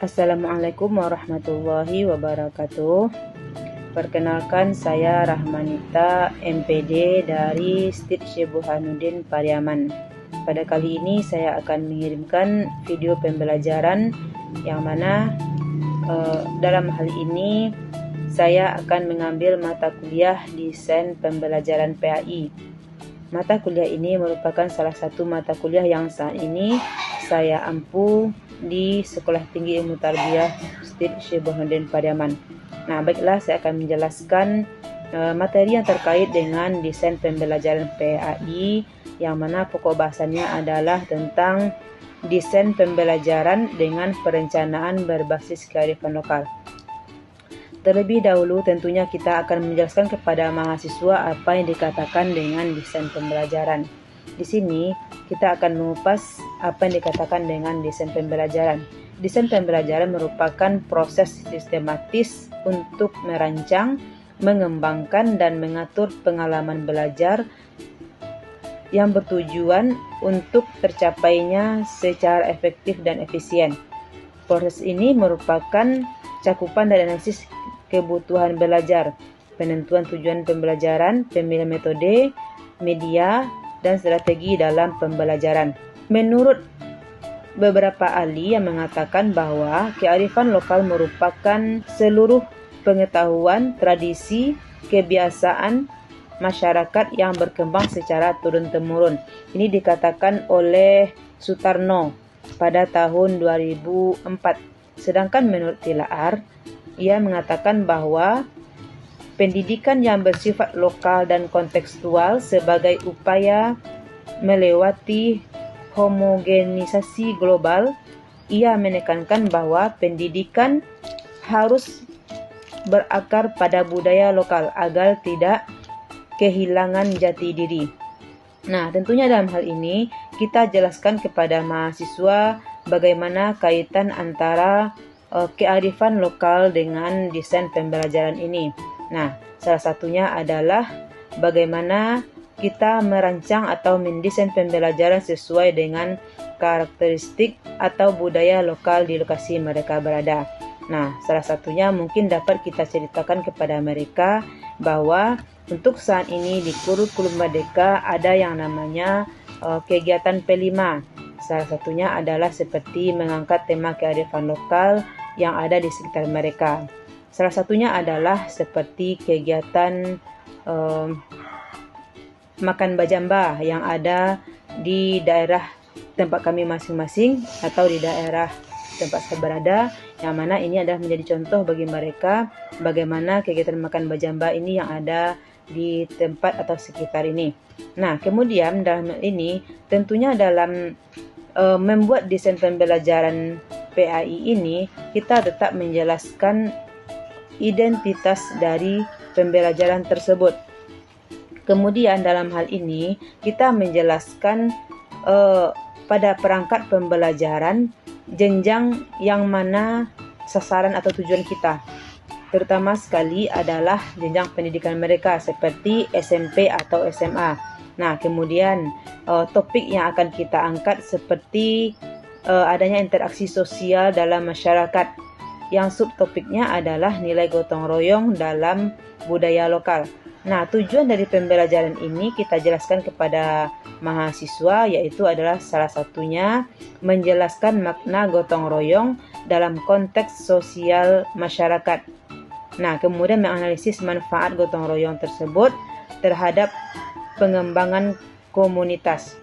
Assalamualaikum warahmatullahi wabarakatuh. Perkenalkan, saya Rahmanita, MPD dari STID Syekh Burhanuddin Pariaman. Pada kali ini saya akan mengirimkan video pembelajaran yang mana dalam hal ini saya akan mengambil mata kuliah desain pembelajaran PAI. Mata kuliah ini merupakan salah satu mata kuliah yang saat ini saya ampu di Sekolah Tinggi Ilmu Tarbiyah STID Syekh Burhanuddin Pariaman. Nah, baiklah, saya akan menjelaskan materi yang terkait dengan desain pembelajaran PAI, yang mana pokok bahasannya adalah tentang desain pembelajaran dengan perencanaan berbasis kearifan lokal. Terlebih dahulu tentunya kita akan menjelaskan kepada mahasiswa apa yang dikatakan dengan desain pembelajaran. Di sini kita akan mengupas apa yang dikatakan dengan desain pembelajaran. Desain pembelajaran merupakan proses sistematis untuk merancang, mengembangkan, dan mengatur pengalaman belajar yang bertujuan untuk tercapainya secara efektif dan efisien. Proses ini merupakan cakupan dan analisis kebutuhan belajar, penentuan tujuan pembelajaran, pemilihan metode, media, dan strategi dalam pembelajaran. Menurut beberapa ahli yang mengatakan bahwa kearifan lokal merupakan seluruh pengetahuan, tradisi, kebiasaan masyarakat yang berkembang secara turun-temurun. Ini dikatakan oleh Sutarno pada tahun 2004. Sedangkan menurut Tilaar, ia mengatakan bahwa pendidikan yang bersifat lokal dan kontekstual sebagai upaya melewati homogenisasi global. Ia menekankan bahwa pendidikan harus berakar pada budaya lokal agar tidak kehilangan jati diri. Nah, tentunya dalam hal ini kita jelaskan kepada mahasiswa bagaimana kaitan antara kearifan lokal dengan desain pembelajaran ini. Nah, salah satunya adalah bagaimana kita merancang atau mendesain pembelajaran sesuai dengan karakteristik atau budaya lokal di lokasi mereka berada. Nah, salah satunya mungkin dapat kita ceritakan kepada mereka bahwa untuk saat ini di kurikulum Merdeka ada yang namanya kegiatan P5. Salah satunya adalah seperti mengangkat tema kearifan lokal yang ada di sekitar mereka. Salah satunya adalah seperti kegiatan makan bajamba yang ada di daerah tempat kami masing-masing atau di daerah tempat saya berada, yang mana ini adalah menjadi contoh bagi mereka bagaimana kegiatan makan bajamba ini yang ada di tempat atau sekitar ini. Nah, kemudian dalam ini tentunya dalam membuat desain pembelajaran PAI ini kita tetap menjelaskan identitas dari pembelajaran tersebut. Kemudian dalam hal ini kita menjelaskan pada perangkat pembelajaran jenjang yang mana sasaran atau tujuan kita. Terutama sekali adalah jenjang pendidikan mereka seperti SMP atau SMA. Nah, kemudian topik yang akan kita angkat seperti adanya interaksi sosial dalam masyarakat, yang subtopiknya adalah nilai gotong royong dalam budaya lokal. Nah, tujuan dari pembelajaran ini kita jelaskan kepada mahasiswa, yaitu adalah salah satunya menjelaskan makna gotong royong dalam konteks sosial masyarakat. Nah, kemudian menganalisis manfaat gotong royong tersebut terhadap pengembangan komunitas.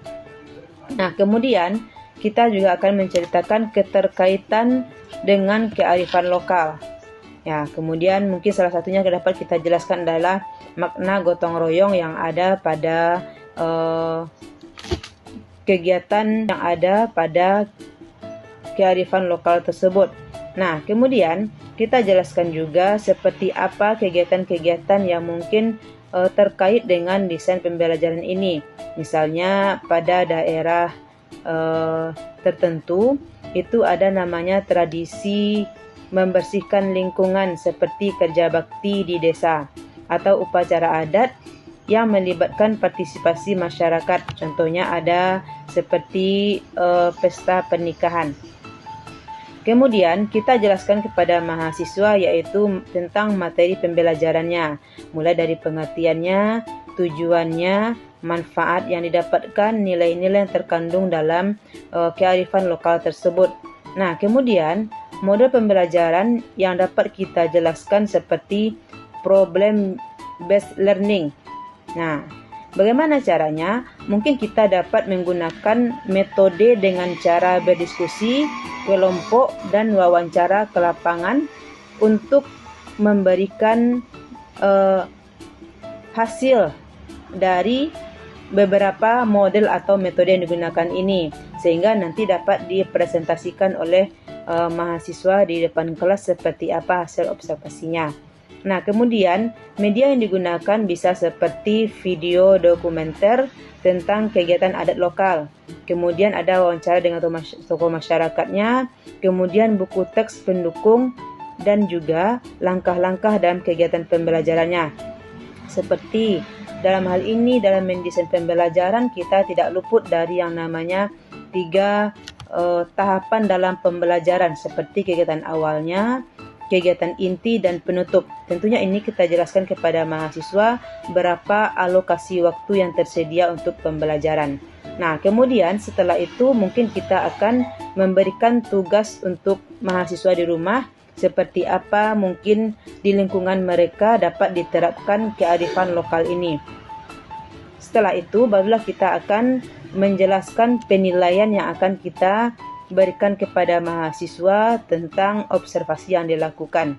Nah, kemudian kita juga akan menceritakan keterkaitan dengan kearifan lokal. Ya, kemudian mungkin salah satunya yang dapat kita jelaskan adalah makna gotong royong yang ada pada kegiatan yang ada pada kearifan lokal tersebut. Nah, kemudian kita jelaskan juga seperti apa kegiatan-kegiatan yang mungkin terkait dengan desain pembelajaran ini. Misalnya pada daerah tertentu itu ada namanya tradisi membersihkan lingkungan seperti kerja bakti di desa atau upacara adat yang melibatkan partisipasi masyarakat. Contohnya ada seperti pesta pernikahan. Kemudian kita jelaskan kepada mahasiswa yaitu tentang materi pembelajarannya, mulai dari pengertiannya, tujuannya, manfaat yang didapatkan, nilai-nilai yang terkandung dalam kearifan lokal tersebut. Nah, kemudian model pembelajaran yang dapat kita jelaskan seperti problem based learning. Nah, bagaimana caranya? Mungkin kita dapat menggunakan metode dengan cara berdiskusi, kelompok, dan wawancara ke lapangan untuk memberikan hasil dari beberapa model atau metode yang digunakan ini, sehingga nanti dapat dipresentasikan oleh mahasiswa di depan kelas seperti apa hasil observasinya. Nah, kemudian media yang digunakan bisa seperti video dokumenter tentang kegiatan adat lokal. Kemudian ada wawancara dengan tokoh masyarakatnya, kemudian buku teks pendukung, dan juga langkah-langkah dalam kegiatan pembelajarannya. Seperti dalam hal ini, dalam mendesain pembelajaran, kita tidak luput dari yang namanya 3 tahapan dalam pembelajaran, seperti kegiatan awalnya, kegiatan inti, dan penutup. Tentunya ini kita jelaskan kepada mahasiswa berapa alokasi waktu yang tersedia untuk pembelajaran. Nah, kemudian setelah itu mungkin kita akan memberikan tugas untuk mahasiswa di rumah, seperti apa mungkin di lingkungan mereka dapat diterapkan kearifan lokal ini. Setelah itu barulah kita akan menjelaskan penilaian yang akan kita berikan kepada mahasiswa tentang observasi yang dilakukan.